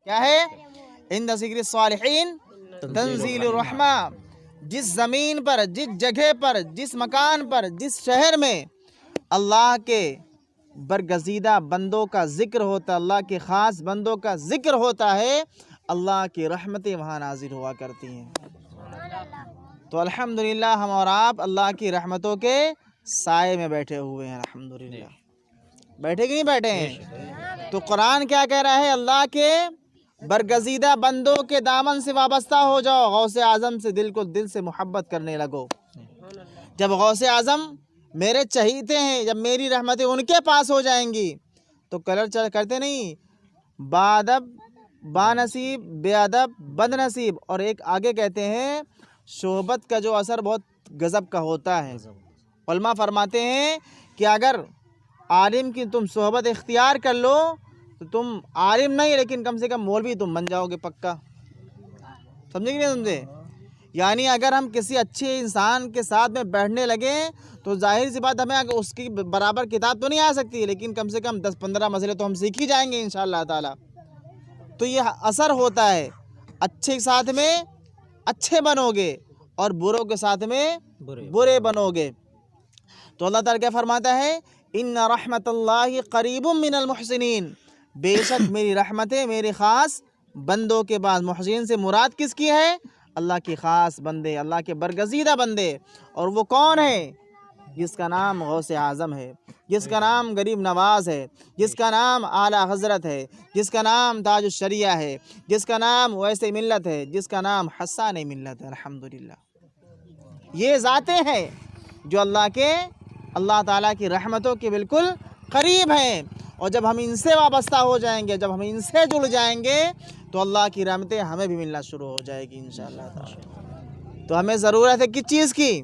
کیا ہے؟ عند ذکر الصالحین تنزیل الرحمہ. جس زمین پر، جس جگہ پر، جس مکان پر، جس شہر میں اللہ کے برگزیدہ بندوں کا ذکر ہوتا، اللہ کے خاص بندوں کا ذکر ہوتا ہے، اللہ کی رحمتیں وہاں نازل ہوا کرتی ہیں. تو الحمدللہ ہم اور آپ اللہ کی رحمتوں کے سائے میں بیٹھے ہوئے ہیں. الحمدللہ بیٹھے کہ نہیں بیٹھے ہیں؟ تو قرآن کیا کہہ رہا ہے؟ اللہ کے برگزیدہ بندوں کے دامن سے وابستہ ہو جاؤ، غوث اعظم سے دل سے محبت کرنے لگو. جب غوث اعظم میرے چہیتے ہیں، جب میری رحمتیں ان کے پاس ہو جائیں گی تو کلر کرتے نہیں، بادب با نصیب، بے ادب بد نصیب. اور ایک آگے کہتے ہیں صحبت کا جو اثر بہت غضب کا ہوتا ہے. علماء فرماتے ہیں کہ اگر عالم کی تم صحبت اختیار کر لو تو تم عالم نہیں لیکن کم سے کم مولوی تم بن جاؤ گے پکا. سمجھے کہ نہیں سمجھے؟ یعنی اگر ہم کسی اچھے انسان کے ساتھ میں بیٹھنے لگیں تو ظاہر سی بات ہمیں اس کی برابر کتاب تو نہیں آ سکتی، لیکن کم سے کم 10-15 مسئلے تو ہم سیکھ ہی جائیں گے انشاءاللہ تعالی. تو یہ اثر ہوتا ہے. اچھے ساتھ میں اچھے بنو گے اور بروں کے ساتھ میں برے بنو گے. تو اللہ تعالیٰ کیا فرماتا ہے؟ ان رحمت اللہ قریب من المحسنین. بے شک میری رحمتیں میرے خاص بندوں کے بعد. محسنین سے مراد کس کی ہے؟ اللہ کے خاص بندے، اللہ کے برگزیدہ بندے. اور وہ کون ہے؟ جس کا نام غوث اعظم ہے، جس کا نام غریب نواز ہے، جس کا نام اعلیٰ حضرت ہے، جس کا نام تاج الشریعہ ہے، جس کا نام ویس ملت ہے، جس کا نام حسان ملت ہے. الحمدللہ یہ ذاتیں ہیں جو اللہ تعالیٰ کی رحمتوں کے بالکل قریب ہیں. اور جب ہم ان سے وابستہ ہو جائیں گے، جب ہم ان سے جڑ جائیں گے تو اللہ کی رحمتیں ہمیں بھی ملنا شروع ہو جائے گی انشاءاللہ تعالی. تو ہمیں ضرورت ہے کس چیز کی؟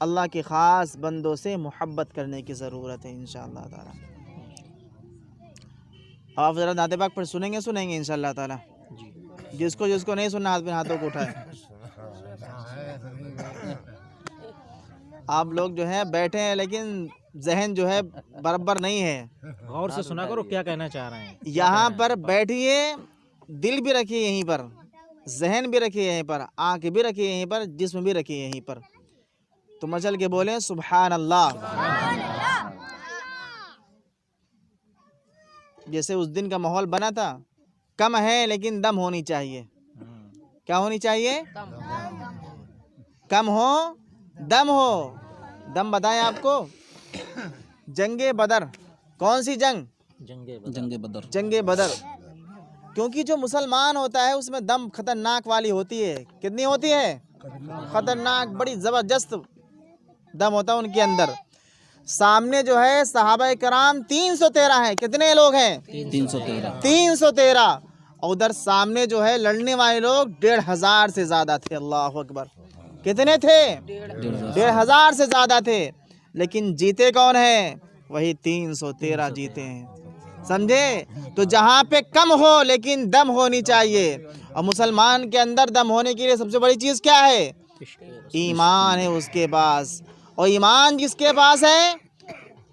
اللہ کے خاص بندوں سے محبت کرنے کی ضرورت ہے انشاءاللہ تعالی. آپ ذرا نعت پاک پر سنیں گے انشاءاللہ تعالی. جس کو نہیں سننا ہاتھوں کو اٹھائیں. آپ لوگ جو ہے بیٹھے ہیں لیکن ذہن جو ہے برابر نہیں ہے. غور سے سنا کرو کیا کہنا چاہ رہے ہیں. یہاں پر بیٹھیے، دل بھی رکھیے یہیں پر، ذہن بھی رکھیے یہیں پر، آنکھ بھی رکھیے یہیں پر، جسم بھی رکھیے یہیں پر. تو مچل کے بولیں سبحان اللہ. جیسے اس دن کا ماحول بنا تھا، کم ہے لیکن دم ہونی چاہیے. کیا ہونی چاہیے؟ کم ہو دم ہو. دم بتائیں آپ کو، جنگ بدر. کون سی جنگ؟ جنگ بدر. کیونکہ جو مسلمان ہوتا ہے اس میں دم خطرناک والی ہوتی ہے. کتنی ہوتی ہے؟ خطرناک، بڑی زبردست دم ہوتا ہے ان کے اندر. سامنے جو ہے صحابہ کرام 313 ہیں. کتنے لوگ ہیں؟ 313. اور ادھر سامنے جو ہے لڑنے والے لوگ 1500 سے زیادہ تھے. اللہ اکبر. کتنے تھے؟ 1500 سے زیادہ تھے. لیکن جیتے کون ہیں؟ وہی 313 جیتے ہیں. سمجھے؟ تو جہاں پہ کم ہو لیکن دم ہونی چاہیے. اور مسلمان کے اندر دم ہونے کے لیے سب سے بڑی چیز کیا ہے؟ ایمان ہے اس کے پاس. اور ایمان جس کے پاس ہے،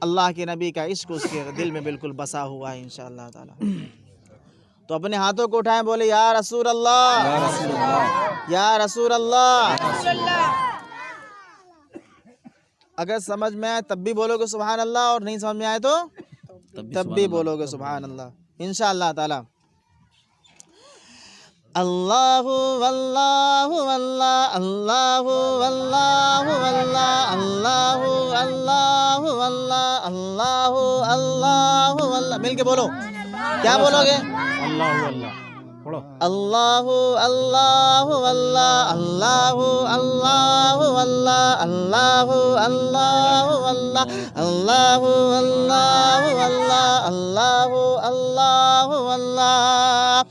اللہ کے نبی کا عشق اس کے دل میں بالکل بسا ہوا ہے انشاءاللہ تعالی. تو اپنے ہاتھوں کو اٹھائیں، بولے یا رسول اللہ، یا رسول اللہ. اگر سمجھ میں آئے تب بھی بولو گے سبحان اللہ، اور نہیں سمجھ میں آئے تو تب بھی بولو گے سبحان اللہ انشاءاللہ تعالی. اللہ اللہ اللہ اللہ اللہ اللہ اللہ اللہ اللہ اللہ اللہ اللہ. مل کے بولو. کیا بولو گے؟ اللہ اللہ پڑھو. اللہ اللہ اللہ اللہ اللہ اللہ اللہ اللہ اللہ اللہ اللہ اللہ اللہ اللہ.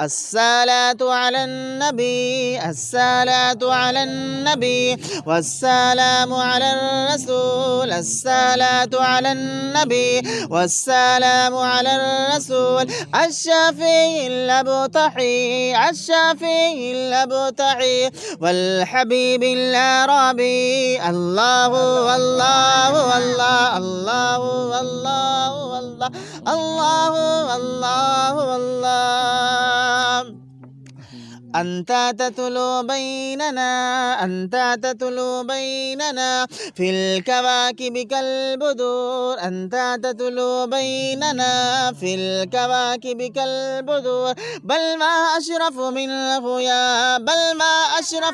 الصلاة على النبي، الصلاة على النبي، والسلام على الرسول. الصلاة على النبي والسلام على الرسول. الشافعي الأبطحي، الشافعي الأبطحي، والحبيب العربي. الله الله الله الله الله الله الله الله الله. أنت تتلو بيننا في الكواكب كالبدور أنت تتلو بيننا في الكواكب كالبدور بل ما أشرف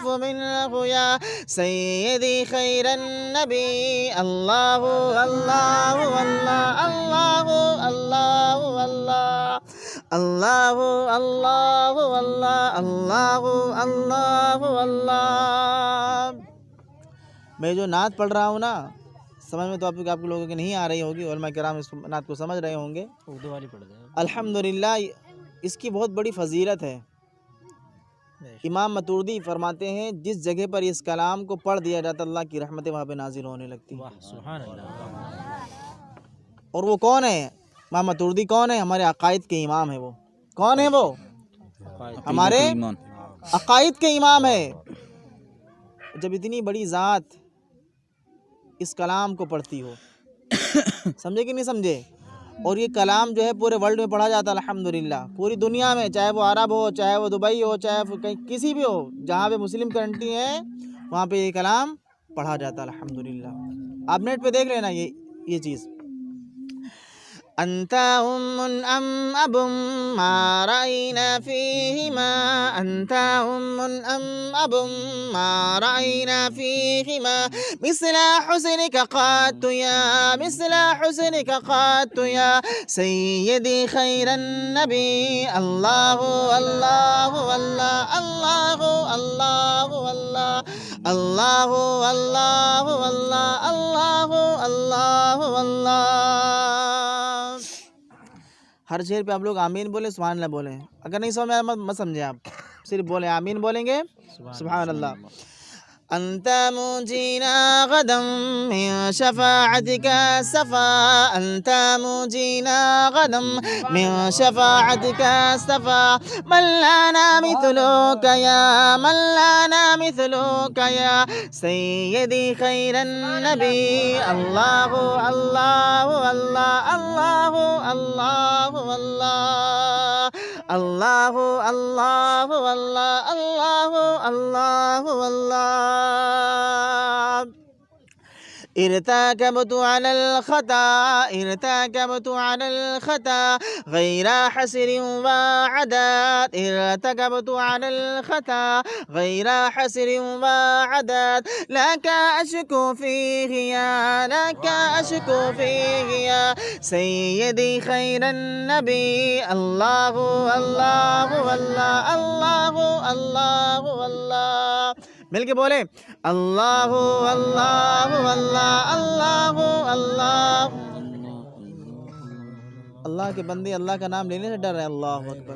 منه يا سيدي خير النبي الله الله الله الله الله الله اللہ اللہ اللہ اللہ اللہ اللہ. میں جو نعت پڑھ رہا ہوں نا سمجھ میں تو آپ لوگوں کی نہیں آ رہی ہوگی، علماء کرام اس نعت کو سمجھ رہے ہوں گے. اردو والی پڑھ دیں. الحمدللہ اس کی بہت بڑی فضیلت ہے. امام ماتوردی فرماتے ہیں جس جگہ پر اس کلام کو پڑھ دیا جاتا اللہ کی رحمتیں وہاں پہ نازل ہونے لگتی. سبحان اللہ. اور وہ کون ہے؟ امام ماتوردی کون ہے؟ ہمارے عقائد کے امام ہے. وہ کون ہے؟ وہ ہمارے عقائد کے امام ہے. جب اتنی بڑی ذات اس کلام کو پڑھتی ہو، سمجھے کہ نہیں سمجھے؟ اور یہ کلام جو ہے پورے ورلڈ میں پڑھا جاتا ہے الحمدللہ، پوری دنیا میں، چاہے وہ عرب ہو، چاہے وہ دبئی ہو، چاہے وہ کہیں کسی بھی ہو، جہاں پہ مسلم کنٹری ہے وہاں پہ یہ کلام پڑھا جاتا ہے الحمدللہ. آپ نیٹ پہ دیکھ لینا یہ چیز. أنت أم أب ما رأينا فيهما أنت أم أب ما رأينا فيهما مثل حسنك قط يا سيدي خير النبي الله الله الله الله الله الله الله الله الله الله الله. ہر شعر پہ آپ لوگ آمین بولیں، سبحان اللہ بولیں. اگر نہیں سمجھ میں مت سمجھیں، آپ صرف بولیں آمین بولیں گے. سبحان اللہ. أنت مجينا غدا من شفاعتك سفا أنت مجينا غدا من شفاعتك سفا من لنا مثلك يا سيدي خير النبي الله الله الله الله الله الله الله الله الله الله الله. ارتكبت على الخطا غير حسر وعداد ارتكبت على الخطا غير حسر وعداد لك أشكو فيه يا سيدي خير النبي الله الله الله الله الله الله. مل کے بولے اللہ اللہ اللہ اللہ اللہ. اللہ کے بندے اللہ کا نام لینے سے ڈر رہے ہیں. اللہ اکبر.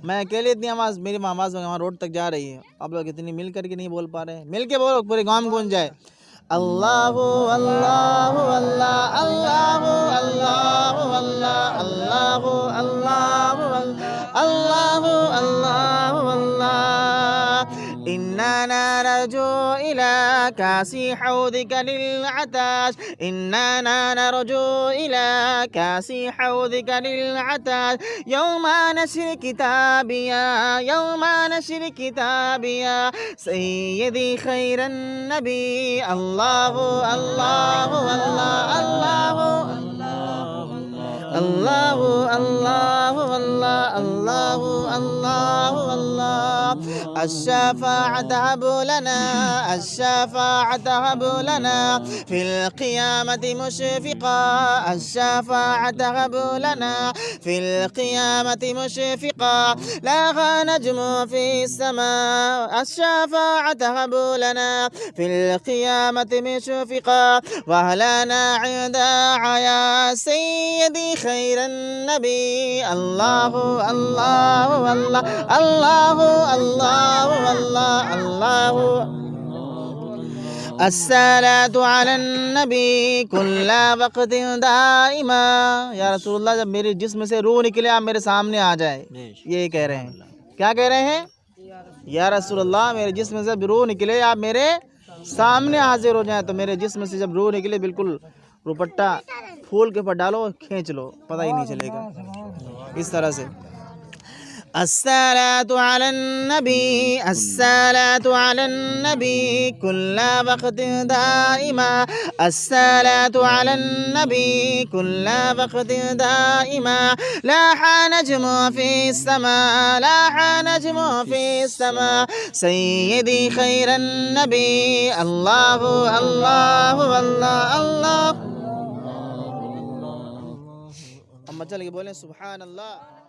میں اکیلے اتنی آواز، میری آواز وہاں روڈ تک جا رہی ہے، آپ لوگ اتنی مل کر کے نہیں بول پا رہے ہیں. مل کے بولو پورے گاؤں گونج جائے. اللہ اللہ اللہ اللہ اللہ اللہ اللہ اللہ اللہ اللہ. إننا نرجو إلى كاس حوضك للعطاش إننا نرجو إلى كاس حوضك للعطاش يوم نشر كتابي سيدي خير النبي الله الله الله الله الله الله الله الله الله الله. الشفاعة هب لنا في القيامة مشفقا الشفاعة هب لنا في القيامة مشفقا لا نجم في السماء الشفاعة هب لنا في القيامة مشفقا وهلنا عند يا سيدي خير النبي الله الله الله الله الله الله الله. الصلاة على النبی کل وقت دائما. یا رسول اللہ جب میرے جسم سے روح نکلے آپ میرے سامنے آ جائے. یہ کہہ رہے ہیں. کیا کہہ رہے ہیں؟ یا رسول اللہ میرے جسم سے جب روح نکلے آپ میرے سامنے حاضر ہو جائیں. تو میرے جسم سے جب روح نکلے بالکل روپٹا پھول کے اوپر ڈالو، کھینچ لو، پتہ ہی نہیں چلے گا. اس طرح سے الصلاة على النبي الصلاة على النبي كل وقت دائما الصلاة على النبي كل وقت دائما لاح نجم في السماء لاح نجم في السماء سيدي خير النبي الله الله الله الله ہم چل کے بولیں سبحان اللہ.